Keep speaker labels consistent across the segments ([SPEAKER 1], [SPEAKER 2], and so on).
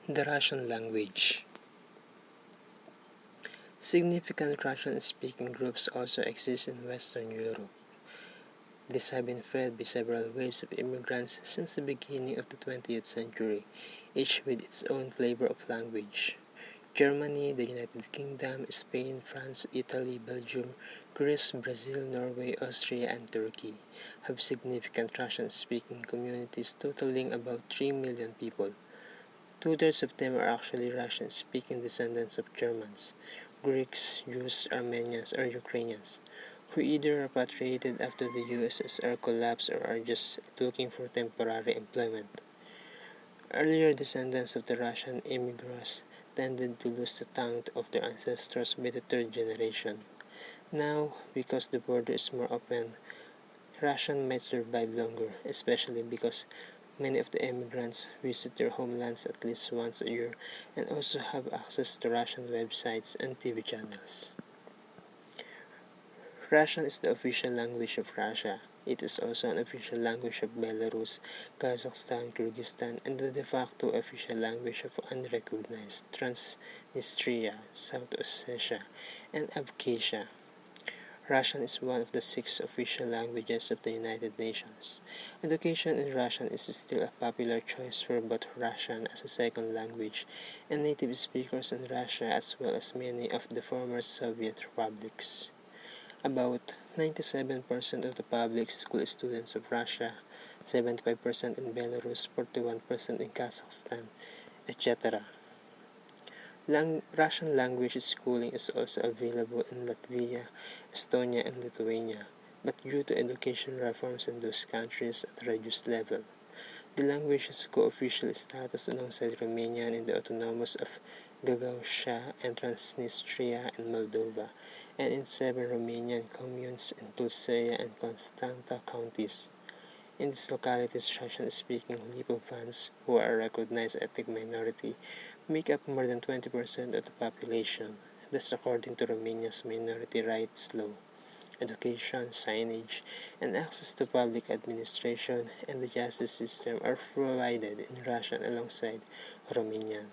[SPEAKER 1] The Russian language. Significant Russian-speaking groups also exist in Western Europe. These have been fed by several waves of immigrants since the beginning of the 20th century, each with its own flavor of language. Germany, the United Kingdom, Spain, France, Italy, Belgium, Greece, Brazil, Norway, Austria, and Turkey have significant Russian-speaking communities totaling about 3 million people. Two-thirds of them are actually Russian-speaking descendants of Germans, Greeks, Jews, Armenians, or Ukrainians, who either repatriated after the USSR collapsed or are just looking for temporary employment. Earlier descendants of the Russian immigrants tended to lose the tongue of their ancestors by the third generation. Now, because the border is more open, Russian might survive longer, especially because many of the immigrants visit their homelands at least once a year and also have access to Russian websites and TV channels. Russian is the official language of Russia. It is also an official language of Belarus, Kazakhstan, Kyrgyzstan, and the de facto official language of unrecognized Transnistria, South Ossetia, and Abkhazia. Russian is one of the 6 official languages of the United Nations. Education in Russian is still a popular choice for both Russian as a second language and native speakers in Russia as well as many of the former Soviet republics. About 97% of the public school students of Russia, 75% in Belarus, 41% in Kazakhstan, etc. Russian language schooling is also available in Latvia, Estonia, and Lithuania, but due to education reforms in those countries at reduced level, the language has co-official status alongside Romanian in the autonomous of Gagauzia and Transnistria and Moldova, and in 7 Romanian communes in Tulcea and Constanta counties. In these localities, Russian-speaking Lipovans, who are a recognized ethnic minority, make up more than 20% of the population. Thus, according to Romania's minority rights law, education, signage, and access to public administration and the justice system are provided in Russian alongside Romanian.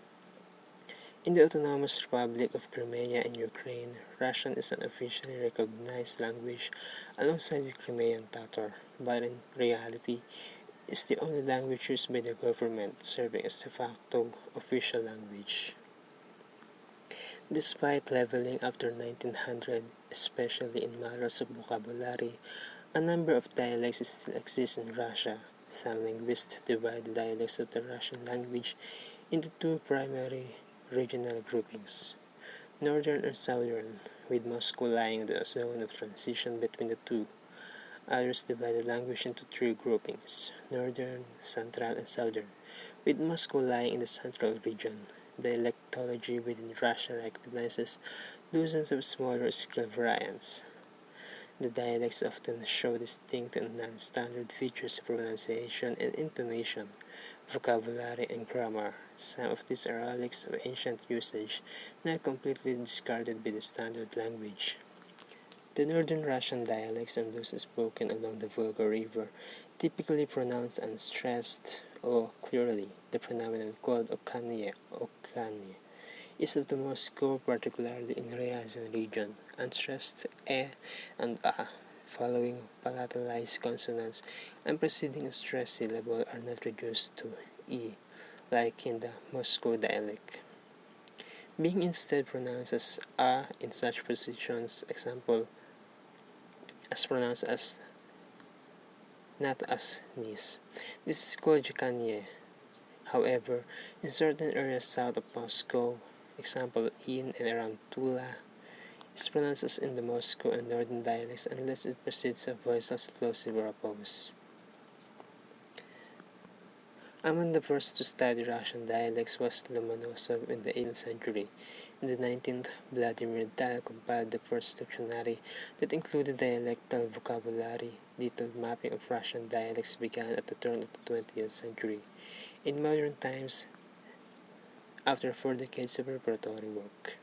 [SPEAKER 1] In the Autonomous Republic of Crimea in Ukraine, Russian is an officially recognized language alongside the Crimean Tatar, but in reality, is the only language used by the government, serving as de facto official language. Despite leveling after 1900, especially in matters of vocabulary, a number of dialects still exist in Russia. Some linguists divide the dialects of the Russian language into 2 primary regional groupings, Northern and Southern, with Moscow lying in the zone of transition between the two. Others divide the language into 3 groupings, Northern, Central, and Southern, with Moscow lying in the central region. Dialectology within Russia recognizes dozens of smaller scale variants. The dialects often show distinct and non-standard features of pronunciation and intonation, vocabulary, and grammar. Some of these are relics of ancient usage, now completely discarded by the standard language. The northern Russian dialects and those spoken along the Volga River typically pronounce unstressed o clearly. The phenomenon called okanie is of the most core, particularly in Ryazan region. Unstressed e and a following palatalized consonants and preceding a stressed syllable are not reduced to e, like in the Moscow dialect, being instead pronounced as a in such positions, example, as pronounced as not as nis. This is called Jukanye. However, in certain areas south of Moscow, example in and around Tula, it's pronounced as in the Moscow and northern dialects unless it precedes a voiceless explosive or a pause. Among the first to study Russian dialects was Lomonosov in the 18th century. In the 19th, Vladimir Dal compiled the first dictionary that included dialectal vocabulary. Detailed mapping of Russian dialects began at the turn of the 20th century. In modern times, after 4 decades of preparatory work.